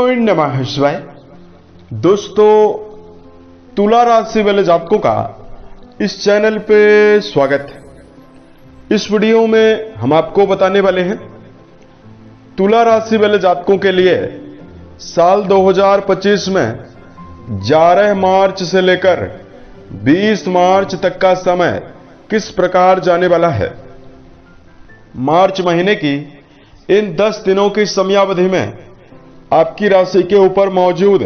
नमो नमः शिवाय। दोस्तों, तुला राशि वाले जातकों का इस चैनल पे स्वागत है। इस वीडियो में हम आपको बताने वाले हैं तुला राशि वाले जातकों के लिए साल 2025 में 11 मार्च से लेकर 20 मार्च तक का समय किस प्रकार जाने वाला है। मार्च महीने की इन 10 दिनों की समयावधि में आपकी राशि के ऊपर मौजूद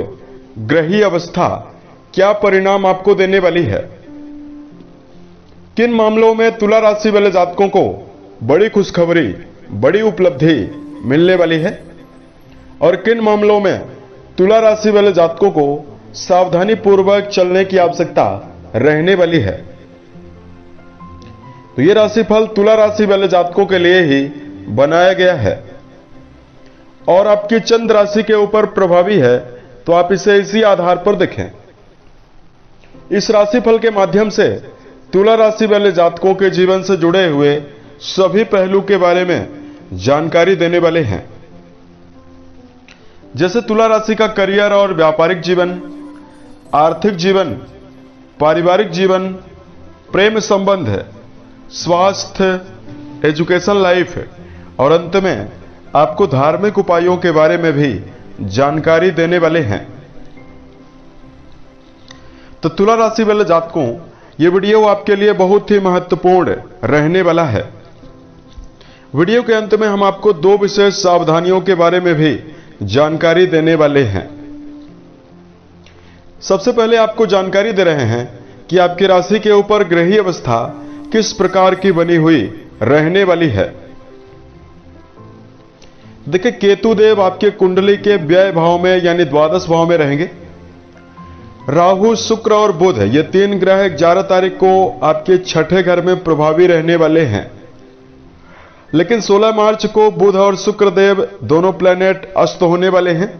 ग्रही अवस्था क्या परिणाम आपको देने वाली है। किन मामलों में तुला राशि वाले जातकों को बड़ी खुशखबरी, बड़ी उपलब्धि मिलने वाली है और किन मामलों में तुला राशि वाले जातकों को सावधानी पूर्वक चलने की आवश्यकता रहने वाली है। तो यह राशिफल तुला राशि वाले जातकों के लिए ही बनाया गया है और आपकी चंद्र राशि के ऊपर प्रभावी है, तो आप इसे इसी आधार पर देखें। इस राशिफल के माध्यम से तुला राशि वाले जातकों के जीवन से जुड़े हुए सभी पहलू के बारे में जानकारी देने वाले हैं, जैसे तुला राशि का करियर और व्यापारिक जीवन, आर्थिक जीवन, पारिवारिक जीवन, प्रेम संबंध, स्वास्थ्य, एजुकेशन लाइफ और अंत में आपको धार्मिक उपायों के बारे में भी जानकारी देने वाले हैं। तो तुला राशि वाले जातकों, यह वीडियो आपके लिए बहुत ही महत्वपूर्ण रहने वाला है। वीडियो के अंत में हम आपको 2 विशेष सावधानियों के बारे में भी जानकारी देने वाले हैं। सबसे पहले आपको जानकारी दे रहे हैं कि आपकी राशि के ऊपर ग्रही अवस्था किस प्रकार की बनी हुई रहने वाली है। देखिए, केतु देव आपके कुंडली के व्यय भाव में यानी द्वादश भाव में रहेंगे। राहु, शुक्र और बुध ये 3 ग्रह 11 तारीख को आपके छठे घर में प्रभावी रहने वाले हैं, लेकिन 16 मार्च को बुध और शुक्र देव दोनों प्लैनेट अस्त होने वाले हैं।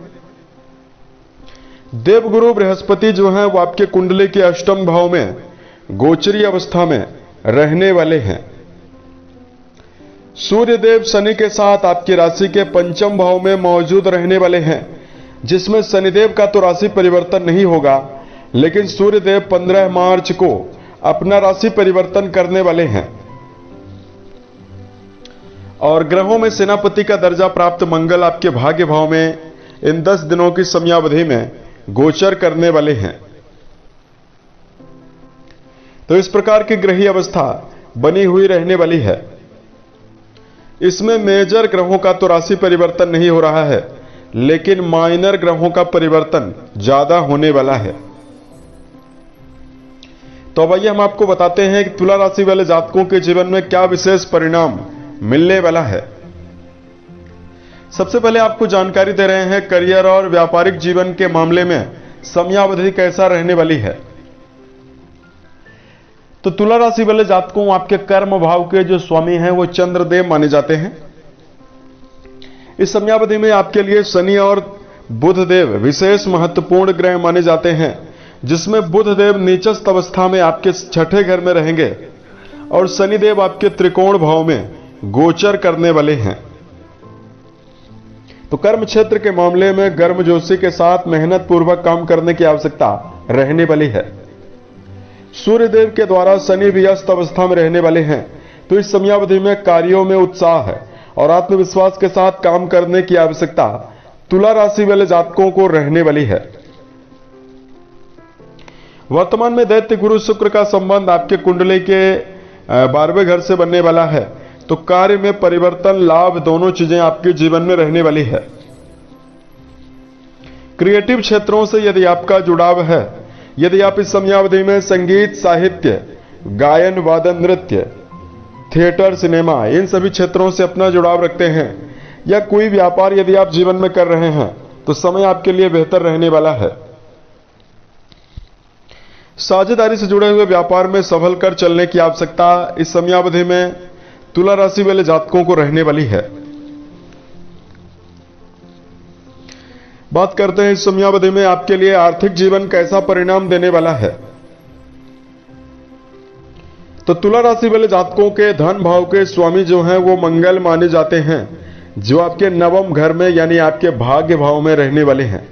देवगुरु बृहस्पति जो है वो आपके कुंडली के अष्टम भाव में गोचरी अवस्था में रहने वाले हैं। सूर्य देव शनि के साथ आपकी राशि के पंचम भाव में मौजूद रहने वाले हैं, जिसमें शनिदेव का तो राशि परिवर्तन नहीं होगा, लेकिन सूर्य देव 15 मार्च को अपना राशि परिवर्तन करने वाले हैं। और ग्रहों में सेनापति का दर्जा प्राप्त मंगल आपके भाग्य भाव में इन 10 दिनों की समयावधि में गोचर करने वाले हैं। तो इस प्रकार की ग्रही अवस्था बनी हुई रहने वाली है। इसमें मेजर ग्रहों का तो राशि परिवर्तन नहीं हो रहा है, लेकिन माइनर ग्रहों का परिवर्तन ज्यादा होने वाला है। तो अब आइए हम आपको बताते हैं कि तुला राशि वाले जातकों के जीवन में क्या विशेष परिणाम मिलने वाला है। सबसे पहले आपको जानकारी दे रहे हैं करियर और व्यापारिक जीवन के मामले में समयावधि कैसा रहने वाली है। तो तुला राशि वाले जातकों, आपके कर्म भाव के जो स्वामी हैं वो चंद्रदेव माने जाते हैं। इस समयावधि में आपके लिए शनि और बुध देव विशेष महत्वपूर्ण ग्रह माने जाते हैं, जिसमें बुध देव नीचस्थ अवस्था में आपके छठे घर में रहेंगे और शनिदेव आपके त्रिकोण भाव में गोचर करने वाले हैं। तो कर्म क्षेत्र के मामले में गर्मजोशी के साथ मेहनत पूर्वक काम करने की आवश्यकता रहने वाली है। सूर्यदेव के द्वारा शनि भी अस्त अवस्था में रहने वाले हैं, तो इस समयावधि में कार्यों में उत्साह है और आत्मविश्वास के साथ काम करने की आवश्यकता तुला राशि वाले जातकों को रहने वाली है। वर्तमान में दैत्य गुरु शुक्र का संबंध आपके कुंडली के 12वें घर से बनने वाला है, तो कार्य में परिवर्तन, लाभ दोनों चीजें आपके जीवन में रहने वाली है। क्रिएटिव क्षेत्रों से यदि आपका जुड़ाव है, यदि आप इस समयावधि में संगीत, साहित्य, गायन, वादन, नृत्य, थिएटर, सिनेमा, इन सभी क्षेत्रों से अपना जुड़ाव रखते हैं या कोई व्यापार यदि आप जीवन में कर रहे हैं, तो समय आपके लिए बेहतर रहने वाला है। साझेदारी से जुड़े हुए व्यापार में संभल कर चलने की आवश्यकता इस समयावधि में तुला राशि वाले जातकों को रहने वाली है। बात करते हैं इस समयावधि में आपके लिए आर्थिक जीवन कैसा परिणाम देने वाला है। तो तुला राशि वाले जातकों के धन भाव के स्वामी जो हैं वो मंगल माने जाते हैं, जो आपके नवम घर में यानी आपके भाग्य भाव में रहने वाले हैं।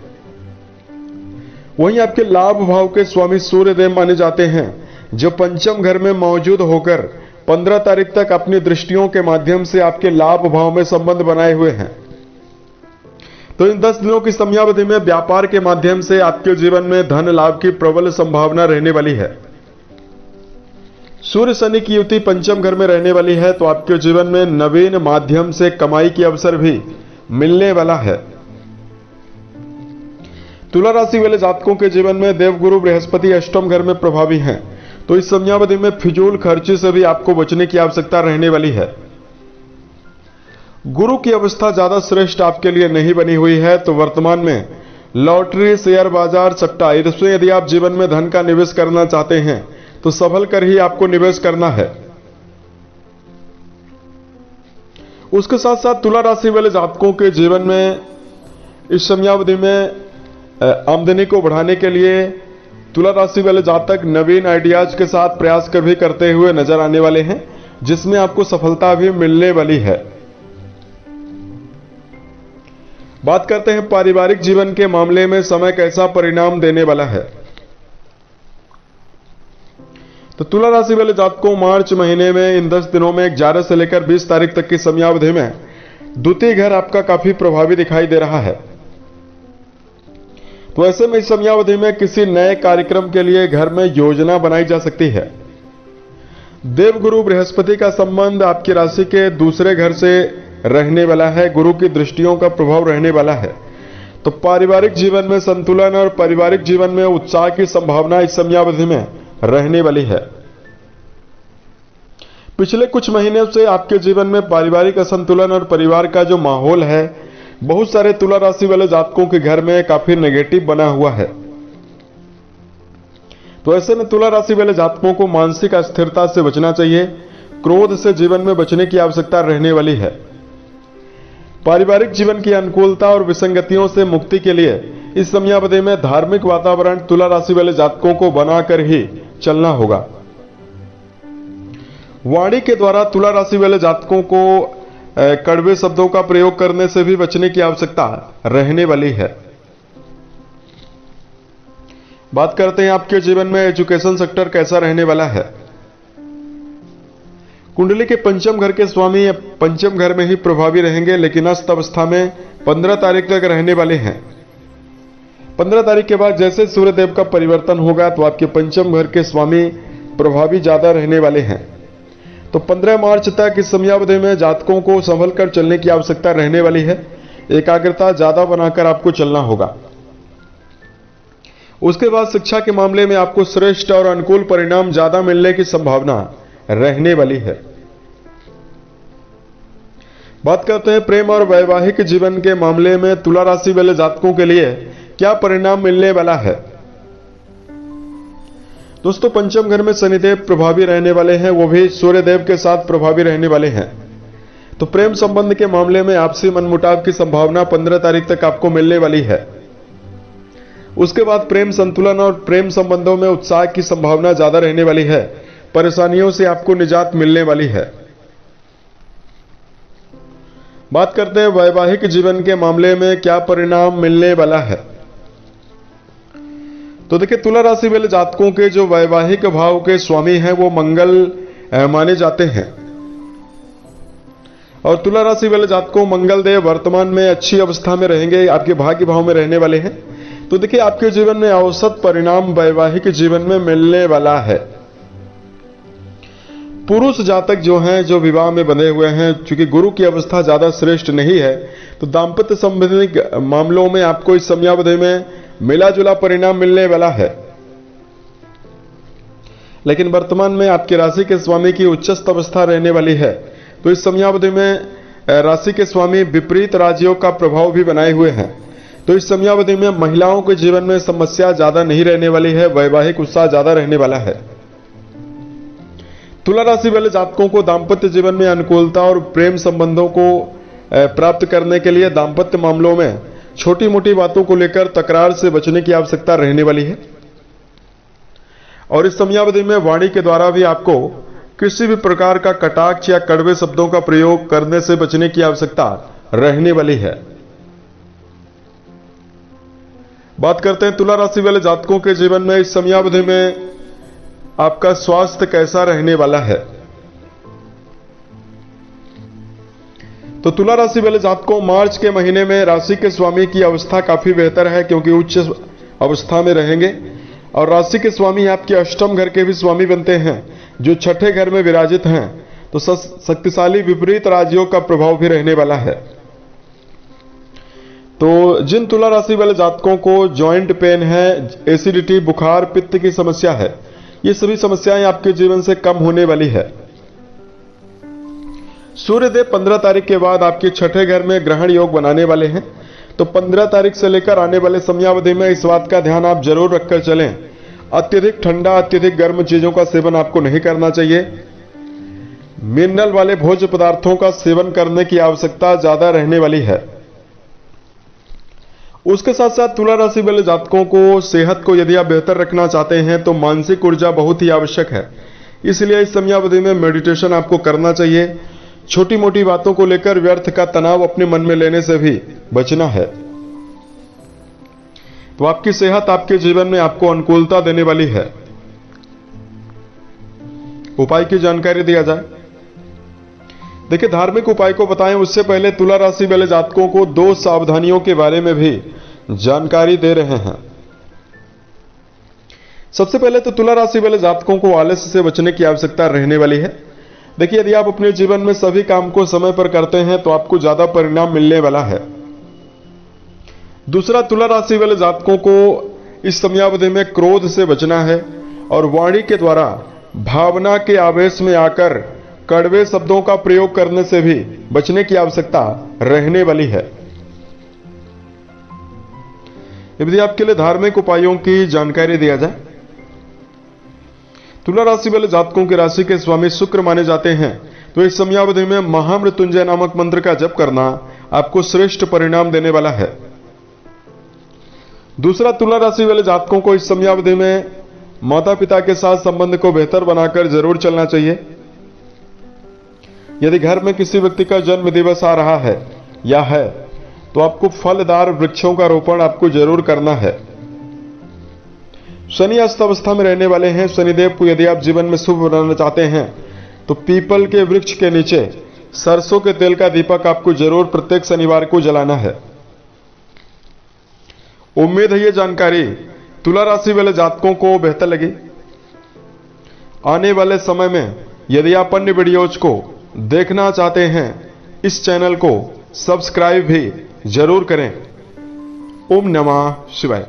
वहीं आपके लाभ भाव के स्वामी सूर्य देव माने जाते हैं, जो पंचम घर में मौजूद होकर 15 तारीख तक अपनी दृष्टियों के माध्यम से आपके लाभ भाव में संबंध बनाए हुए हैं। तो इन 10 दिनों की समयावधि में व्यापार के माध्यम से आपके जीवन में धन लाभ की प्रबल संभावना रहने वाली है। सूर्य शनि की युति पंचम घर में रहने वाली है, तो आपके जीवन में नवीन माध्यम से कमाई के अवसर भी मिलने वाला है। तुला राशि वाले जातकों के जीवन में देवगुरु बृहस्पति अष्टम घर में प्रभावी हैं, तो इस समयावधि में फिजूल खर्ची से भी आपको बचने की आवश्यकता रहने वाली है। गुरु की अवस्था ज्यादा श्रेष्ठ आपके लिए नहीं बनी हुई है, तो वर्तमान में लॉटरी, शेयर बाजार, सट्टा, इसमें यदि आप जीवन में धन का निवेश करना चाहते हैं तो संभल कर ही आपको निवेश करना है। उसके साथ साथ तुला राशि वाले जातकों के जीवन में इस समयावधि में आमदनी को बढ़ाने के लिए तुला राशि वाले जातक नवीन आइडियाज के साथ प्रयास कर भी करते हुए नजर आने वाले हैं, जिसमें आपको सफलता भी मिलने वाली है। बात करते हैं पारिवारिक जीवन के मामले में समय कैसा परिणाम देने वाला है। तो तुला राशि वाले जातकों मार्च महीने में इन 10 दिनों में 11 से लेकर 20 तारीख तक की समयावधि में द्वितीय घर आपका काफी प्रभावी दिखाई दे रहा है। तो ऐसे में इस समयावधि में किसी नए कार्यक्रम के लिए घर में योजना बनाई जा सकती है। देवगुरु बृहस्पति का संबंध आपकी राशि के दूसरे घर से रहने वाला है, गुरु की दृष्टियों का प्रभाव रहने वाला है। तो पारिवारिक जीवन में संतुलन और पारिवारिक जीवन में उत्साह की संभावना इस समयावधि में रहने वाली है। पिछले कुछ महीनों से आपके जीवन में पारिवारिक असंतुलन और परिवार का जो माहौल है, बहुत सारे तुला राशि वाले जातकों के घर में काफी नेगेटिव बना हुआ है। तो ऐसे में तुला राशि वाले जातकों को मानसिक अस्थिरता से बचना चाहिए, क्रोध से जीवन में बचने की आवश्यकता रहने वाली है। पारिवारिक जीवन की अनुकूलता और विसंगतियों से मुक्ति के लिए इस समयावधि में धार्मिक वातावरण तुला राशि वाले जातकों को बनाकर ही चलना होगा। वाणी के द्वारा तुला राशि वाले जातकों को कड़वे शब्दों का प्रयोग करने से भी बचने की आवश्यकता रहने वाली है। बात करते हैं आपके जीवन में एजुकेशन सेक्टर कैसा रहने वाला है। कुंडली के पंचम घर के स्वामी पंचम घर में ही प्रभावी रहेंगे, लेकिन अस्त अवस्था में 15 तारीख तक रहने वाले हैं। 15 तारीख के बाद जैसे सूर्यदेव का परिवर्तन होगा तो आपके पंचम घर के स्वामी प्रभावी ज्यादा रहने वाले हैं। तो 15 मार्च तक इस समयावधि में जातकों को संभल कर चलने की आवश्यकता रहने वाली है। एकाग्रता ज्यादा बनाकर आपको चलना होगा। उसके बाद शिक्षा के मामले में आपको श्रेष्ठ और अनुकूल परिणाम ज्यादा मिलने की संभावना रहने वाली है। बात करते हैं प्रेम और वैवाहिक जीवन के मामले में तुला राशि वाले जातकों के लिए क्या परिणाम मिलने वाला है। दोस्तों, पंचम घर में शनिदेव प्रभावी रहने वाले हैं, वो भी सूर्यदेव के साथ प्रभावी रहने वाले हैं। तो प्रेम संबंध के मामले में आपसी मनमुटाव की संभावना 15 तारीख तक आपको मिलने वाली है। उसके बाद प्रेम संतुलन और प्रेम संबंधों में उत्साह की संभावना ज्यादा रहने वाली है। परेशानियों से आपको निजात मिलने वाली है। बात करते हैं वैवाहिक जीवन के मामले में क्या परिणाम मिलने वाला है। तो देखिए, तुला राशि वाले जातकों के जो वैवाहिक भाव के स्वामी हैं वो मंगल माने जाते हैं, और तुला राशि वाले जातकों मंगल देव वर्तमान में अच्छी अवस्था में रहेंगे, आपके भाग्य भाव में रहने वाले हैं। तो देखिए, आपके जीवन में औसत परिणाम वैवाहिक जीवन में मिलने वाला है। पुरुष जातक जो हैं, जो विवाह में बंधे हुए हैं, चूंकि गुरु की अवस्था ज्यादा श्रेष्ठ नहीं है, तो दाम्पत्य संबंधी मामलों में आपको इस समयावधि में मिला जुला परिणाम मिलने वाला है। लेकिन वर्तमान में आपकी राशि के स्वामी की उच्चस्थ अवस्था रहने वाली है, तो इस समयावधि में राशि के स्वामी विपरीत राजयोग का प्रभाव भी बनाए हुए हैं। तो इस समयावधि में महिलाओं के जीवन में समस्या ज्यादा नहीं रहने वाली है, वैवाहिक उत्साह ज्यादा रहने वाला है। तुला राशि वाले जातकों को दाम्पत्य जीवन में अनुकूलता और प्रेम संबंधों को प्राप्त करने के लिए दाम्पत्य मामलों में छोटी मोटी बातों को लेकर तकरार से बचने की आवश्यकता रहने वाली है। और इस समयावधि में वाणी के द्वारा भी आपको किसी भी प्रकार का कटाक्ष या कड़वे शब्दों का प्रयोग करने से बचने की आवश्यकता रहने वाली है। बात करते हैं तुला राशि वाले जातकों के जीवन में इस समयावधि में आपका स्वास्थ्य कैसा रहने वाला है। तो तुला राशि वाले जातकों, मार्च के महीने में राशि के स्वामी की अवस्था काफी बेहतर है, क्योंकि उच्च अवस्था में रहेंगे और राशि के स्वामी आपके अष्टम घर के भी स्वामी बनते हैं, जो छठे घर में विराजित हैं। तो शक्तिशाली विपरीत राजयोग का प्रभाव भी रहने वाला है। तो जिन तुला राशि वाले जातकों को जॉइंट पेन है, एसिडिटी, बुखार, पित्त की समस्या है, ये सभी समस्याएं आपके जीवन से कम होने वाली है। सूर्यदेव 15 तारीख के बाद आपके छठे घर में ग्रहण योग बनाने वाले हैं। तो 15 तारीख से लेकर आने वाले समयावधि में इस बात का ध्यान आप जरूर रखकर चलें, अत्यधिक ठंडा, अत्यधिक गर्म चीजों का सेवन आपको नहीं करना चाहिए। मिनरल वाले भोज्य पदार्थों का सेवन करने की आवश्यकता ज्यादा रहने वाली है। उसके साथ साथ तुला राशि वाले जातकों को सेहत को यदि आप बेहतर रखना चाहते हैं तो मानसिक ऊर्जा बहुत ही आवश्यक है। इसलिए इस समयावधि में मेडिटेशन आपको करना चाहिए। छोटी मोटी बातों को लेकर व्यर्थ का तनाव अपने मन में लेने से भी बचना है। तो आपकी सेहत आपके जीवन में आपको अनुकूलता देने वाली है। उपाय की जानकारी दिया जाए। देखिए, धार्मिक उपाय को बताएं उससे पहले तुला राशि वाले जातकों को 2 सावधानियों के बारे में भी जानकारी दे रहे हैं। सबसे पहले तो तुला राशि वाले जातकों को आलस्य से बचने की आवश्यकता रहने वाली है। देखिए, यदि आप अपने जीवन में सभी काम को समय पर करते हैं तो आपको ज्यादा परिणाम मिलने वाला है। दूसरा, तुला राशि वाले जातकों को इस समयावधि में क्रोध से बचना है और वाणी के द्वारा भावना के आवेश में आकर कड़वे शब्दों का प्रयोग करने से भी बचने की आवश्यकता रहने वाली है। यदि आपके लिए धार्मिक उपायों की जानकारी दिया जाए, तुला राशि वाले जातकों की राशि के स्वामी शुक्र माने जाते हैं। तो इस समयावधि में महामृत्युंजय नामक मंत्र का जप करना आपको श्रेष्ठ परिणाम देने वाला है। दूसरा, तुला राशि वाले जातकों को इस समयावधि में माता पिता के साथ संबंध को बेहतर बनाकर जरूर चलना चाहिए। यदि घर में किसी व्यक्ति का जन्म दिवस आ रहा है या है तो आपको फलदार वृक्षों का रोपण आपको जरूर करना है। शनि अस्त अवस्था में रहने वाले हैं। शनिदेव को यदि आप जीवन में शुभ बनाना चाहते हैं तो पीपल के वृक्ष के नीचे सरसों के तेल का दीपक आपको जरूर प्रत्येक शनिवार को जलाना है। उम्मीद है ये जानकारी तुला राशि वाले जातकों को बेहतर लगी। आने वाले समय में यदि आप अन्य वीडियोज को देखना चाहते हैं, इस चैनल को सब्सक्राइब भी जरूर करें। ओम नमः शिवाय।